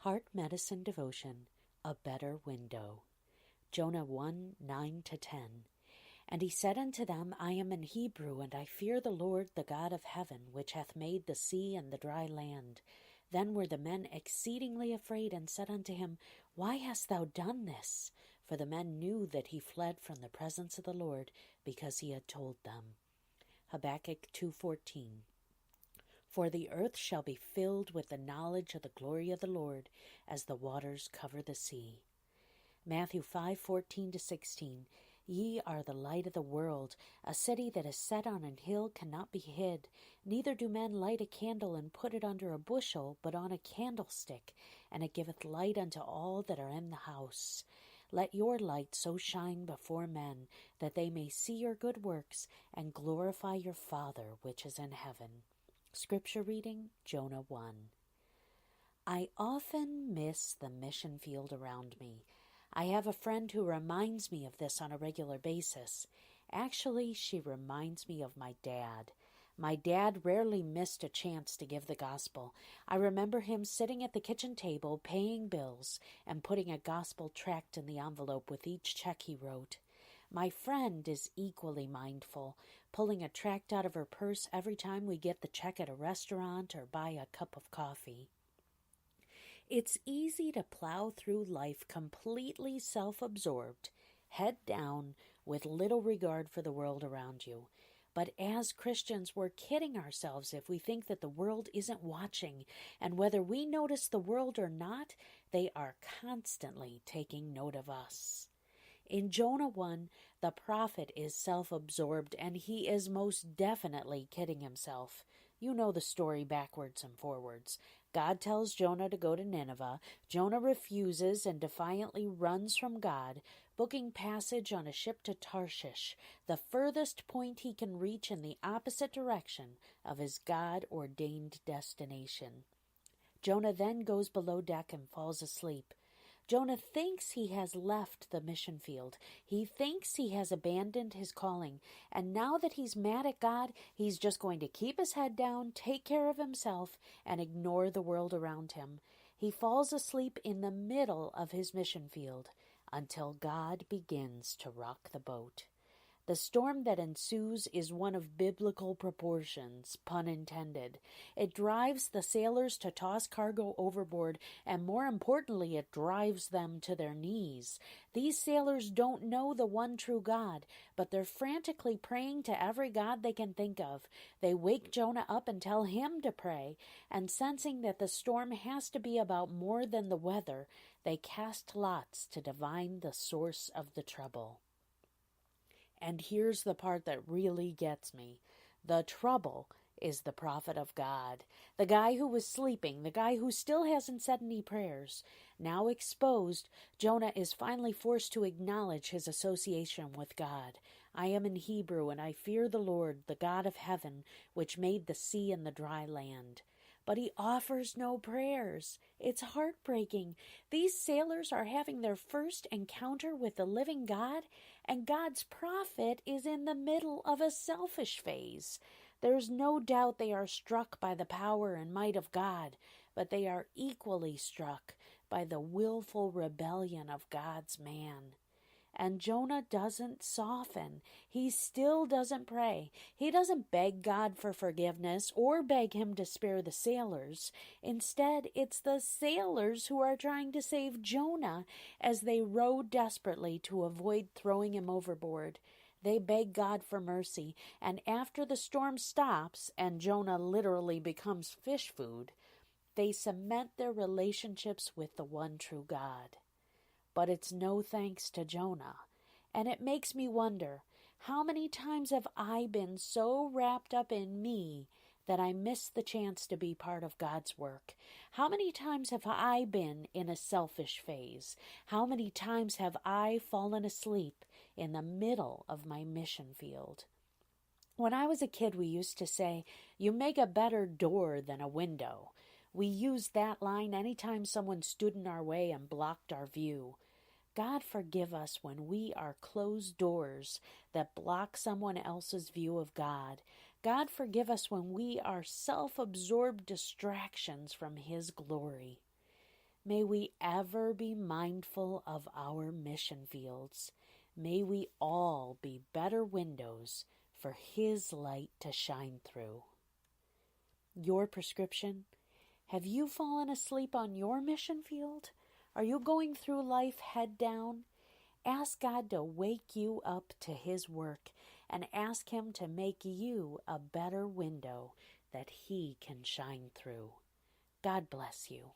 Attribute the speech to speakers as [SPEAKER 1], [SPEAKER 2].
[SPEAKER 1] Heart Medicine Devotion, A Better Window. Jonah 1, 9-10. And he said unto them, I am an Hebrew, and I fear the Lord, the God of heaven, which hath made the sea and the dry land. Then were the men exceedingly afraid, and said unto him, Why hast thou done this? For the men knew that he fled from the presence of the Lord, because he had told them. Habakkuk 2:14. For the earth shall be filled with the knowledge of the glory of the Lord, as the waters cover the sea. Matthew 5:14-16. Ye are the light of the world. A city that is set on an hill cannot be hid. Neither do men light a candle and put it under a bushel, but on a candlestick, and it giveth light unto all that are in the house. Let your light so shine before men, that they may see your good works, and glorify your Father which is in heaven. Scripture reading, Jonah 1. I often miss the mission field around me. I have a friend who reminds me of this on a regular basis. Actually, she reminds me of my dad. My dad rarely missed a chance to give the gospel. I remember him sitting at the kitchen table, paying bills, and putting a gospel tract in the envelope with each check he wrote. My friend is equally mindful, pulling a tract out of her purse every time we get the check at a restaurant or buy a cup of coffee. It's easy to plow through life completely self-absorbed, head down, with little regard for the world around you. But as Christians, we're kidding ourselves if we think that the world isn't watching, and whether we notice the world or not, they are constantly taking note of us. In Jonah 1, the prophet is self-absorbed, and he is most definitely kidding himself. You know the story backwards and forwards. God tells Jonah to go to Nineveh. Jonah refuses and defiantly runs from God, booking passage on a ship to Tarshish, the furthest point he can reach in the opposite direction of his God-ordained destination. Jonah then goes below deck and falls asleep. Jonah thinks he has left the mission field. He thinks he has abandoned his calling. And now that he's mad at God, he's just going to keep his head down, take care of himself, and ignore the world around him. He falls asleep in the middle of his mission field until God begins to rock the boat. The storm that ensues is one of biblical proportions, pun intended. It drives the sailors to toss cargo overboard, and more importantly, it drives them to their knees. These sailors don't know the one true God, but they're frantically praying to every god they can think of. They wake Jonah up and tell him to pray, and sensing that the storm has to be about more than the weather, they cast lots to divine the source of the trouble. And here's the part that really gets me. The trouble is the prophet of God. The guy who was sleeping, the guy who still hasn't said any prayers. Now exposed, Jonah is finally forced to acknowledge his association with God. I am in Hebrew, and I fear the Lord, the God of heaven, which made the sea and the dry land. But he offers no prayers. It's heartbreaking. These sailors are having their first encounter with the living God, and God's prophet is in the middle of a selfish phase. There's no doubt they are struck by the power and might of God, but they are equally struck by the willful rebellion of God's man. And Jonah doesn't soften. He still doesn't pray. He doesn't beg God for forgiveness or beg him to spare the sailors. Instead, it's the sailors who are trying to save Jonah as they row desperately to avoid throwing him overboard. They beg God for mercy, and after the storm stops and Jonah literally becomes fish food, they cement their relationships with the one true God. But it's no thanks to Jonah. And it makes me wonder, how many times have I been so wrapped up in me that I miss the chance to be part of God's work? How many times have I been in a selfish phase? How many times have I fallen asleep in the middle of my mission field? When I was a kid, we used to say, you make a better door than a window. We used that line anytime someone stood in our way and blocked our view. God forgive us when we are closed doors that block someone else's view of God. God forgive us when we are self-absorbed distractions from His glory. May we ever be mindful of our mission fields. May we all be better windows for His light to shine through. Your prescription? Have you fallen asleep on your mission field? Are you going through life head down? Ask God to wake you up to His work and ask Him to make you a better window that He can shine through. God bless you.